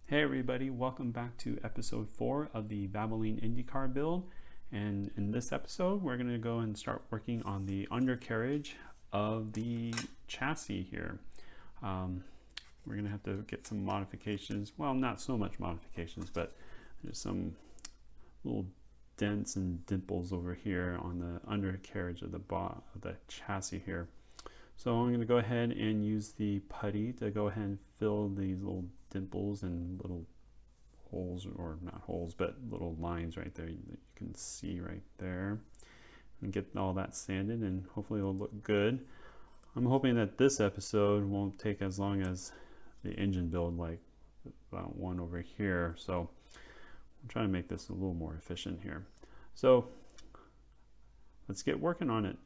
Hey everybody, welcome back to episode 4 of the Valvoline IndyCar build. And in this episode, we're going to go and start working on the undercarriage of the chassis here. We're going to have to get some modifications. Well, not so much modifications, but there's some little dents and dimples over here on the undercarriage of the chassis here. So I'm going to go ahead and use the putty to go ahead and fill these little dimples and little holes, or not holes, but little lines right there that you can see right there, and get all that sanded, and hopefully it'll look good. I'm hoping that this episode won't take as long as the engine build, like about one over here. So I'm trying to make this a little more efficient here. So let's get working on it.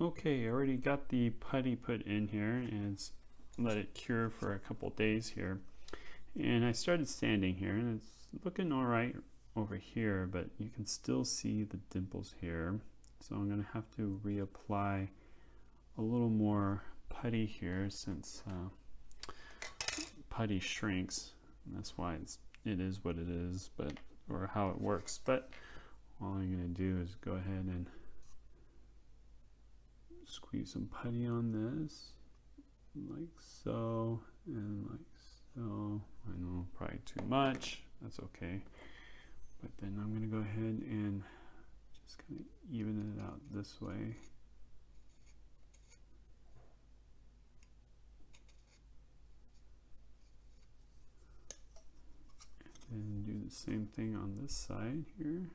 Okay, I already got the putty put in here and it's let it cure for a couple days here. And I started sanding here and it's looking all right over here, but you can still see the dimples here. So I'm going to have to reapply a little more putty here since putty shrinks. And that's why it is what it is, but or how it works. But all I'm going to do is go ahead and squeeze some putty on this, like so, and like so. I know, probably too much. That's okay. But then I'm going to go ahead and just kind of even it out this way. And do the same thing on this side here.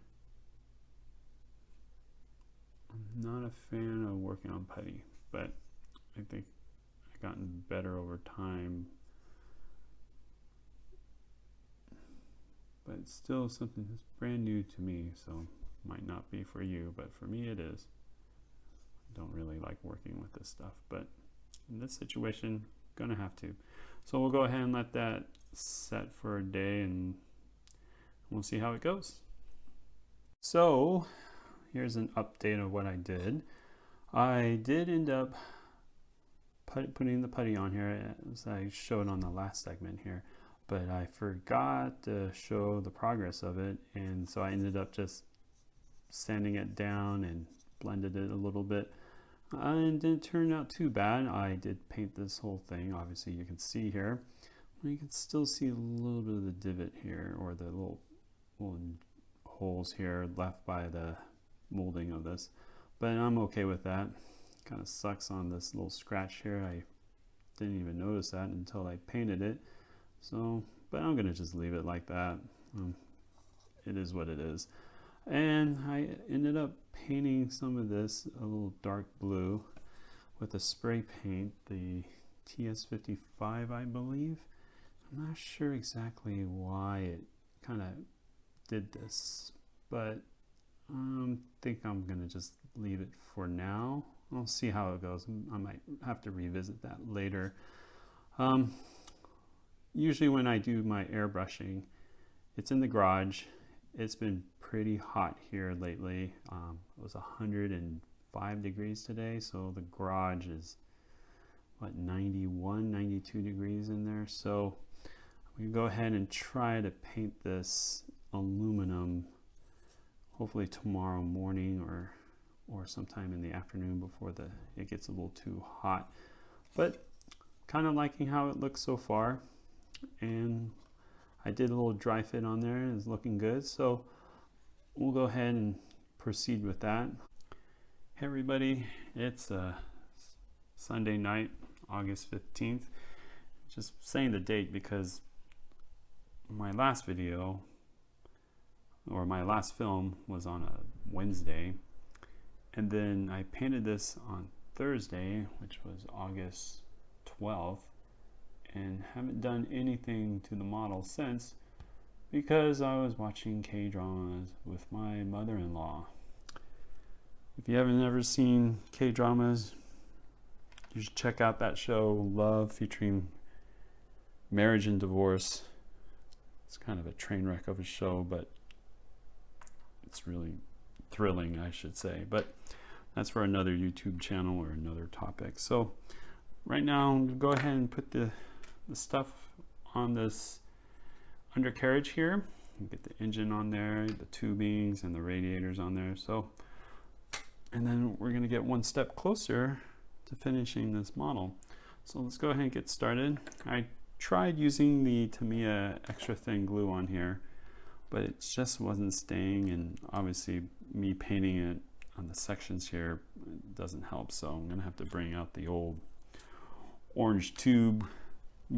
I'm not a fan of working on putty, but I think I've gotten better over time. But it's still something that's brand new to me, so might not be for you, but for me it is. I don't really like working with this stuff, but in this situation, gonna have to. So we'll go ahead and let that set for a day and we'll see how it goes. So here's an update of what I did. I did end up putting the putty on here, as I showed on the last segment here, but I forgot to show the progress of it, and so I ended up just sanding it down and blended it a little bit. And it didn't turn out too bad. I did paint this whole thing, obviously you can see here. You can still see a little bit of the divot here, or the little holes here left by the molding of this, but I'm okay with that. Kind of sucks on this little scratch here. I didn't even notice that until I painted it. So, but I'm gonna just leave it like that. It is what it is. And I ended up painting some of this a little dark blue with a spray paint, the TS55, I believe. I'm not sure exactly why it kind of did this, but I think I'm gonna just leave it for now. I'll see how it goes. I might have to revisit that later. Usually when I do my airbrushing, it's in the garage. It's been pretty hot here lately. It was 105 degrees today, so the garage is what, 91, 92 degrees in there. So we can go ahead and try to paint this aluminum hopefully tomorrow morning or sometime in the afternoon before it gets a little too hot. But kind of liking how it looks so far, and I did a little dry fit on there. It's looking good, so we'll go ahead and proceed with that. Hey everybody, it's Sunday night, August 15th. Just saying the date because my last video, or my last film, was on a Wednesday, and then I painted this on Thursday, which was August 12th, and haven't done anything to the model since because I was watching K-dramas with my mother-in-law. If you haven't ever seen K-dramas, you should check out that show, Love, featuring marriage and divorce. It's kind of a train wreck of a show, but it's really thrilling, I should say. But that's for another YouTube channel or another topic. So right now, I'm going to go ahead and put the the stuff on this undercarriage here. You get the engine on there, the tubings and the radiators on there. So, and then we're going to get one step closer to finishing this model. So let's go ahead and get started. I tried using the Tamiya extra thin glue on here, but it just wasn't staying, and obviously me painting it on the sections here doesn't help, so I'm going to have to bring out the old orange tube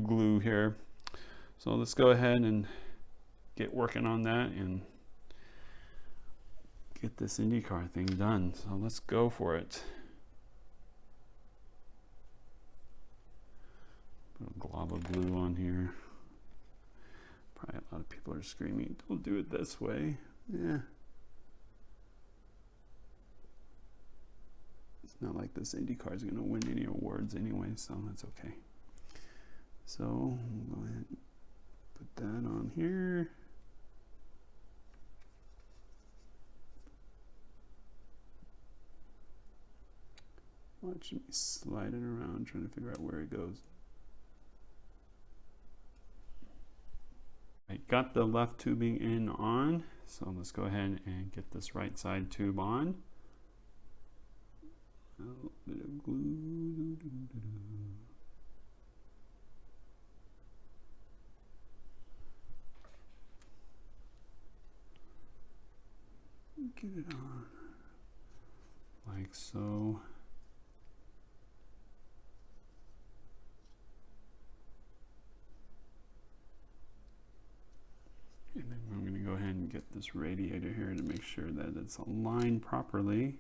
glue here. So let's go ahead and get working on that and get this IndyCar thing done. So let's go for it. Put a glob of glue on here. Probably a lot of people are screaming, don't do it this way. Yeah. It's not like this IndyCar is going to win any awards anyway, so that's okay. So we'll go ahead and put that on here. Watch me slide it around, trying to figure out where it goes. I got the left tubing in on, so let's go ahead and get this right side tube on. A little bit of glue. Get it on like so. And then I'm going to go ahead and get this radiator here to make sure that it's aligned properly.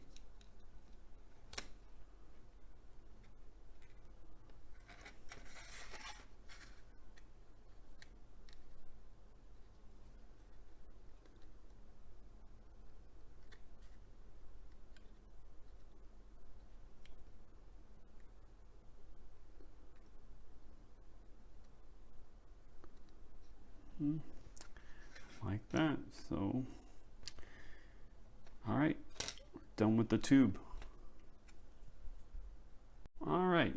Like that. So, all right, we're done with the tube. All right,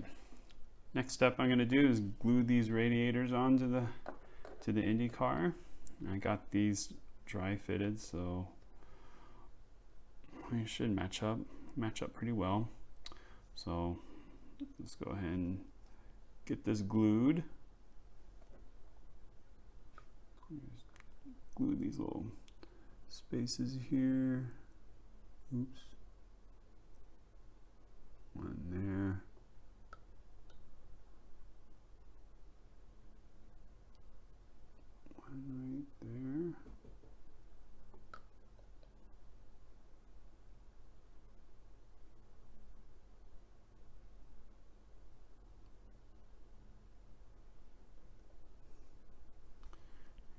next step I'm going to do is glue these radiators onto the IndyCar. I got these dry fitted, so we should match up pretty well. So let's go ahead and get this glued. Glue these little spaces here. Oops. One there. One right there.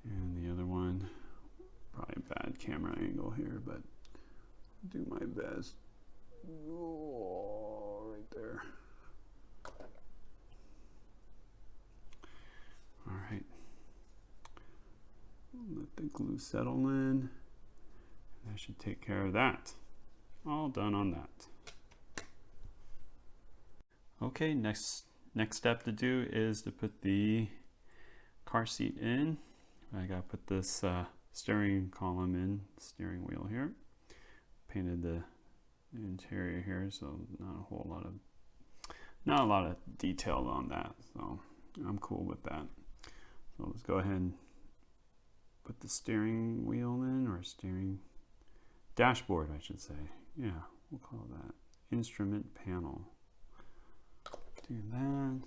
And the other one, probably a bad camera angle here, but I'll do my best. Oh, right there. All right. Let the glue settle in. That should take care of that. All done on that. Okay, next step to do is to put the car seat in. I gotta put this steering column in, steering wheel here. Painted the interior here, so not a lot of detail on that, so I'm cool with that. So let's go ahead and put the steering wheel in, or steering dashboard, I should say. Yeah, we'll call that instrument panel. Do that.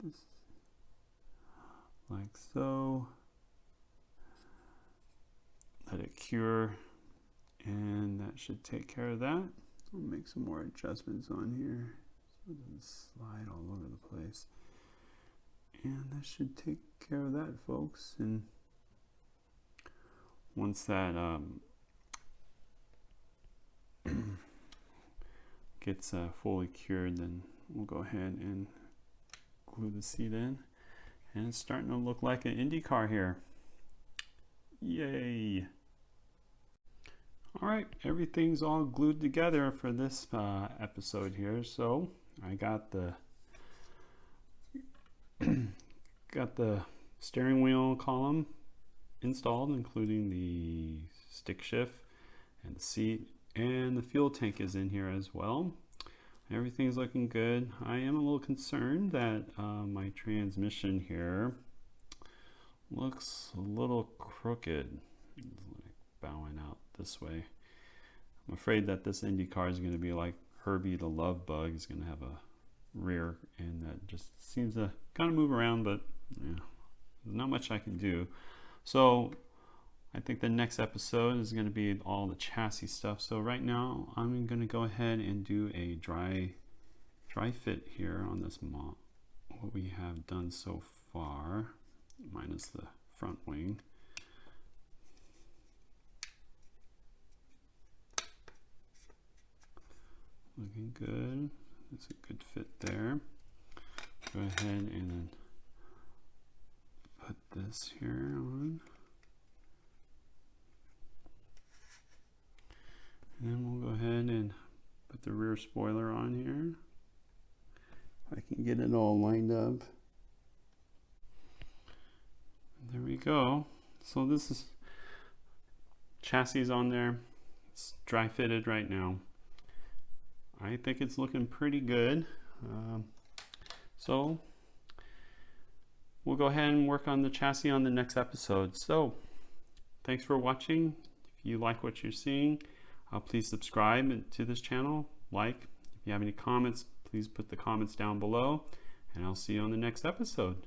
This like so. Let it cure, and that should take care of that. I'll make some more adjustments on here so it doesn't slide all over the place. And that should take care of that, folks. And once that gets fully cured, then we'll go ahead and glue the seat in. And it's starting to look like an IndyCar here. Yay! All right, everything's all glued together for this episode here. So I got the got the steering wheel column installed, including the stick shift and the seat, and the fuel tank is in here as well. Everything's looking good. I am a little concerned that my transmission here looks a little crooked. It's like bowing out this way. I'm afraid that this IndyCar is going to be like Herbie the Love Bug. Is going to have a rear end that just seems to kind of move around, but yeah, there's not much I can do. So I think the next episode is going to be all the chassis stuff. So right now I'm going to go ahead and do a dry fit here on this model. What we have done so far, minus the front wing. Looking good. That's a good fit there. Go ahead and put this here on. And then we'll go ahead and put the rear spoiler on here. If I can get it all lined up. There we go. So this is chassis on there. It's dry fitted right now. I think it's looking pretty good. So we'll go ahead and work on the chassis on the next episode. So thanks for watching. If you like what you're seeing, please subscribe to this channel. Like. If you have any comments, please put the comments down below, and I'll see you on the next episode.